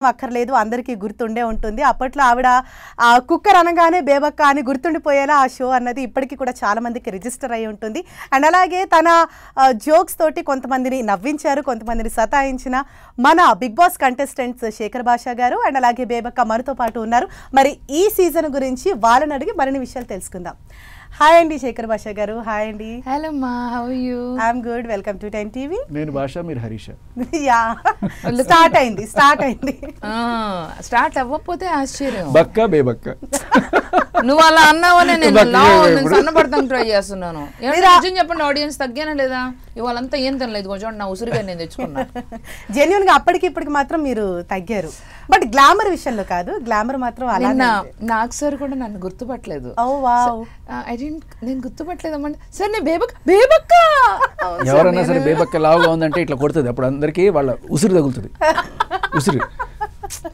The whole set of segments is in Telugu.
అక్కర్లేదు అందరికీ గుర్తుండే ఉంటుంది. అప్పట్లో ఆవిడ కుక్కర్ అనగానే బేబక్క అని గుర్తుండిపోయేలా ఆ షో అన్నది ఇప్పటికీ కూడా చాలా మందికి రిజిస్టర్ అయి ఉంటుంది. అండ్ అలాగే తన జోక్స్ తోటి కొంతమందిని నవ్వించారు, కొంతమందిని సతాయించిన మన బిగ్ బాస్ కంటెస్టెంట్స్ శేఖర్ భాషా గారు అండ్ అలాగే బేబక్క మనతో పాటు ఉన్నారు. మరి ఈ సీజన్ గురించి వాళ్ళని అడిగి మరిన్ని విషయాలు తెలుసుకుందాం. హాయ్ అండి శేఖర్ భాషా గారు. హాయ్ అండి. హలో మా, how are you? I'm good. Welcome to 10 TV. నేను భాష, మీరు హరీష్. యా స్టార్ట్ అయింది. స్టార్ట్ అవ్వకపోతే ఆశ్చర్యం. బక్క బేబక్క నువ్వు అలా అన్నావనే నేను సన్నపడతాను ట్రై చేస్తున్నాను. నిజం చెప్పండి, ఆడియన్స్ తగ్గానా లేదా? ఇవాళంతా ఏం తినలేదు, కొంచెం నా ఉసురుగా నేను తెచ్చుకున్నా. జెన్యూన్ గా అప్పటికి ఇప్పటికి మాత్రం మీరు తగ్గారు, బట్ గ్లామర్ విషయంలో కాదు. గ్లామర్ మాత్రం అలా. నాకు సార్ కూడా నన్ను గుర్తుపట్టలేదు. నేను గుర్తుపట్టలేదు అమ్మండి సార్. నేను బేబక్క ఎవరన్నా సరే బేబక్క లావుగా ఉందంటే ఇట్లా కొడుతుంది, అప్పుడు అందరికి వాళ్ళ ఉసురు తగులుతుంది.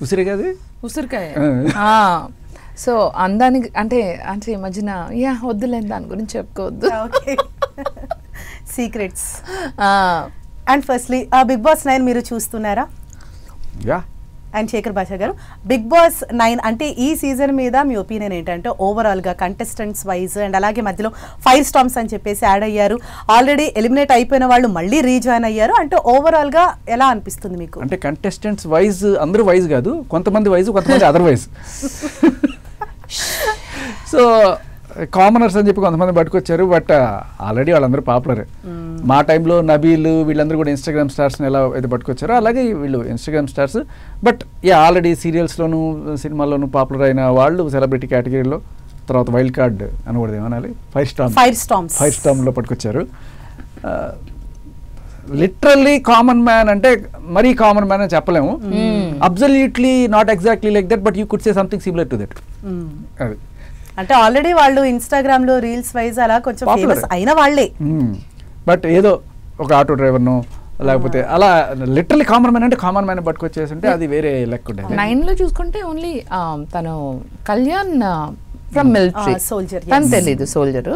ఉసిరే కాదు, ఉసిరికాయ. సో అందానికి అంటే అంటే ఈ మధ్యన వద్దులేని దాని గురించి చెప్పుకోవద్దు, secrets. And firstly Bigg Boss 9 మీరు చూస్తున్నారా? యా. అండ్ శేఖర్ భాషా గారు, బిగ్ బాస్ 9 అంటే ఈ సీజన్ మీద మీ ఒపీనియన్ ఏంటంటే ఓవరాల్గా కంటెస్టెంట్స్ వైజ్ అండ్ అలాగే మధ్యలో ఫైర్ స్టామ్స్ అని చెప్పేసి యాడ్ అయ్యారు, ఆల్రెడీ ఎలిమినేట్ అయిపోయిన వాళ్ళు మళ్ళీ రీజాయిన్ అయ్యారు, అంటే ఓవరాల్గా ఎలా అనిపిస్తుంది మీకు? అంటే కంటెస్టెంట్స్ వైజ్ అందరూ వైజ్ కాదు, కొంతమంది వైజ్, కొంతమంది అదర్ వైజ్. సో కామనర్స్ అని చెప్పి కొంతమంది పట్టుకొచ్చారు, బట్ ఆల్రెడీ వాళ్ళందరూ పాపులరే. మా టైంలో నబీల్ వీళ్ళందరూ కూడా ఇన్స్టాగ్రామ్ స్టార్స్ని ఎలా అయితే పట్టుకొచ్చారో అలాగే వీళ్ళు ఇన్స్టాగ్రామ్ స్టార్స్, బట్ ఆల్రెడీ సీరియల్స్లోను సినిమాల్లోనూ పాపులర్ అయిన వాళ్ళు సెలబ్రిటీ కేటగిరీలో. తర్వాత వైల్డ్ కార్డ్ అనకూడదు, ఏమనాలి, ఫైర్ స్టామ్లో పట్టుకొచ్చారు. లిటరల్లీ కామన్ మ్యాన్ అంటే మరీ కామన్ మ్యాన్ అని చెప్పలేము, absolutely not exactly like that, but you could say something similar to that. అది అంటే ఆల్రెడీ వాళ్ళు ఇన్స్టాగ్రామ్ లో రీల్స్ వైజ్ అలా కొంచెం ఫేమస్ అయిన వాళ్ళే, బట్ ఏదో ఒక ఆటో డ్రైవర్ను లేకపోతే అలా లిటరల్లీ కామన్ మ్యాన్ అంటే కామన్ మ్యాన్ పట్టుకొచ్చేసి అది వేరే లెక్క ఉండేది. 9 లో చూసుకుంటే ఓన్లీ తను కళ్యాణ్ ఫ్రమ్ మిలిటరీ సోల్జర్, తను తెలీదు సోల్జర్.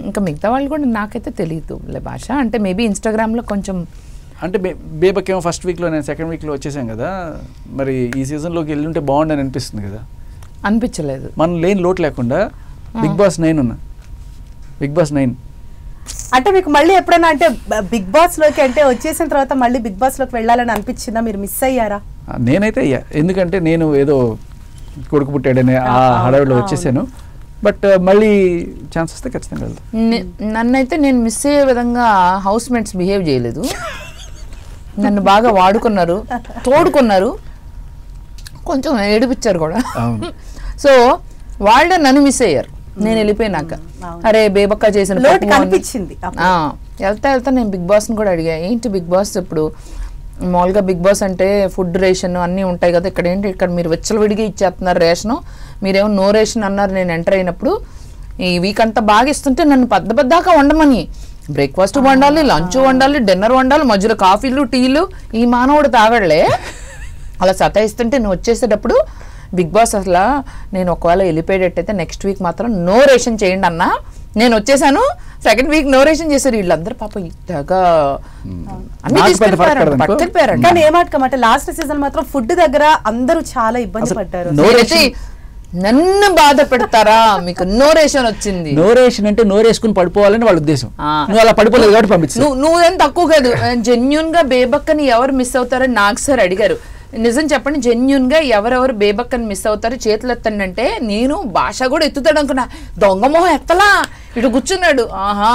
ఇంకా మిగతా వాళ్ళు కూడా నాకైతే తెలియదు భాష. అంటే మేబీ ఇన్స్టాగ్రామ్ లో కొంచెం అంటే బేబకేమో ఫస్ట్ వీక్లో, నేను సెకండ్ వీక్లో వచ్చేసాం కదా, మరి ఈ సీజన్లోకి వెళ్ళి ఉంటే బాగుండని అనిపిస్తుంది కదా. అనిపించలేదు, మనం లేని లోటు లేకుండా బిగ్ బాస్ 9 ఉన్నా. బిగ్ బాస్ 9 అంటే మీకు మళ్ళీ ఎప్పుడైనా అంటే బిగ్ బాస్ లోకి అంటే వచ్చేసిన తర్వాత మళ్ళీ బిగ్ బాస్ లోకి వెళ్ళాలని అనిపించిందా? మీరు మిస్ అయ్యారా? నేనైతే అయ్యా, ఎందుకంటే నేను ఏదో కొడుకు పుట్టాడనే ఆ హడావిడిలో వచ్చేసాను, బట్ మళ్ళీ ఛాన్స్ వస్తే ఖచ్చితంగా వెళ్తాను. నన్నైతే నేను మిస్ అయ్యే విధంగా హౌస్ మేట్స్ బిహేవ్ చేయలేదు, నన్ను బాగా వాడుకున్నారు, తోడుకున్నారు, కొంచెం ఏడిపించారు కూడా. సో వాళ్ళే నన్ను మిస్ అయ్యారు నేను వెళ్ళిపోయినాక. అరే బేబక్క చేసిన అనిపించింది. వెళ్తా నేను బిగ్ బాస్ని కూడా అడిగా, ఏంటి బిగ్ బాస్ ఇప్పుడు మామూలుగా బిగ్ బాస్ అంటే ఫుడ్ రేషన్ అన్నీ ఉంటాయి కదా, ఇక్కడ ఏంటి ఇక్కడ మీరు విచ్చలవిడిగా ఇచ్చేస్తున్నారు రేషను, మీరేమో నో రేషన్ అన్నారు నేను ఎంటర్ అయినప్పుడు. ఈ వీక్ అంతా బాగా ఇస్తుంటే నన్ను పెద్దదాకా వండమని, బ్రేక్ఫాస్ట్ వండాలి, లంచ్ వండాలి, డిన్నర్ వండాలి, మధ్యలో కాఫీలు టీలు, ఈ మానవుడు తాగడలే అలా సతాయిస్తుంటే నువ్వు వచ్చేసేటప్పుడు బిగ్ బాస్ అసలు నేను ఒకవేళ వెళ్ళిపోయేటట్టయితే నెక్స్ట్ వీక్ మాత్రం నో రేషన్ చేయండి అన్నా. నేను వచ్చేసాను, సెకండ్ వీక్ నో రేషన్ చేశారు వీళ్ళందరూ. పాప ఇంతగా అన్ని పట్టుకెళ్ళిపోయారు. కానీ ఏమాటకమాట లాస్ట్ సీజన్ మాత్రం ఫుడ్ దగ్గర అందరూ చాలా ఇబ్బంది పడ్డారు. నన్ను బాధ పెడతారా, మీకు నో రేషన్ వచ్చింది. నో రేషన్ అంటే నో రేసుకుని పడిపోవాలని వాళ్ళ ఉద్దేశం, నువ్వు అలా పడిపోలేదు కాబట్టి పంపించు. నువ్వేం తక్కువ కాదు. జెన్యూన్ గా బేబక్కని ఎవరు మిస్ అవుతారని నాకు సార్ అడిగారు. నిజం చెప్పండి, జెన్యూన్ గా ఎవరెవరు బేబక్కని మిస్ అవుతారు చేతులు ఎత్తండి అంటే నేను భాష కూడా ఎత్తుతాడు అనుకున్నా. దొంగ మొహం ఎత్తలా, ఇటు కూర్చున్నాడు. ఆహా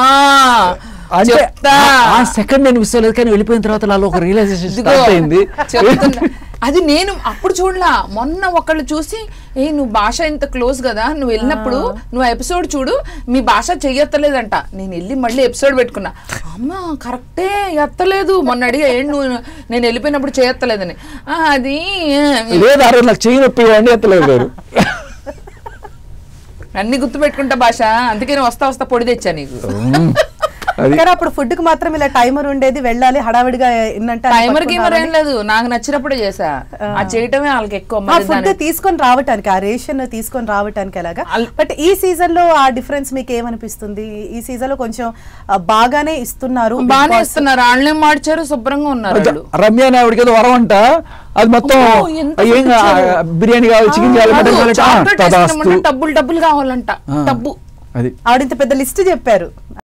సెకండ్ నేను మిస్ అవ్వలేదు, కానీ వెళ్ళిపోయిన తర్వాత ఒక రియలైజేషన్ అయింది. అది నేను అప్పుడు చూడలా, మొన్న ఒకళ్ళు చూసి నువ్వు భాష ఇంత క్లోజ్ కదా, నువ్వు వెళ్ళినప్పుడు నువ్వు ఎపిసోడ్ చూడు, మీ భాష చెయ్యత్తలేదంట. నేను వెళ్ళి మళ్ళీ ఎపిసోడ్ పెట్టుకున్నా, అమ్మ కరెక్టే ఎత్తలేదు. మొన్న అడిగా ఏంటి నువ్వు నేను వెళ్ళిపోయినప్పుడు చేయత్తలేదని. అది నాకు చెయ్యి నొప్పి ఎత్తలేదు. అన్ని గుర్తు పెట్టుకుంటా భాష, అందుకే నేను వస్తా పొడి తెచ్చా నీకు. కానీ అప్పుడు ఫుడ్ కి మాత్రం ఇలా టైమర్ ఉండేది, వెళ్ళాలి హడావిడిగా ఇన్నంటే టైమర్ గేమర్ ఏం లేదు, నాకు నచ్చినప్పుడే చేసా. ఆ చేయటమే వాళ్ళకి ఎక్కువ. ఫుడ్ తీసుకొని రావటానికి, ఆ రేషన్ తీసుకొని రావటానికి ఎలాగా. బట్ ఈ సీజన్ లో ఆ డిఫరెన్స్ మీకు ఏమనిపిస్తుంది? ఈ సీజన్ లో కొంచెం బాగానే ఇస్తున్నారు, బాగానే ఇస్తున్నారు. వాళ్ళే మార్చారు, శుభ్రంగా ఉన్నారు. రమ్య నాయుడికి ఏదో వరం అంట, అది మొత్తం బిర్యానీ కావాలి, చికెన్ కావాలి, డబ్బులు కావాలంట. డబ్బు అది ఆవిడ ఇంత పెద్ద లిస్ట్ చెప్పారు.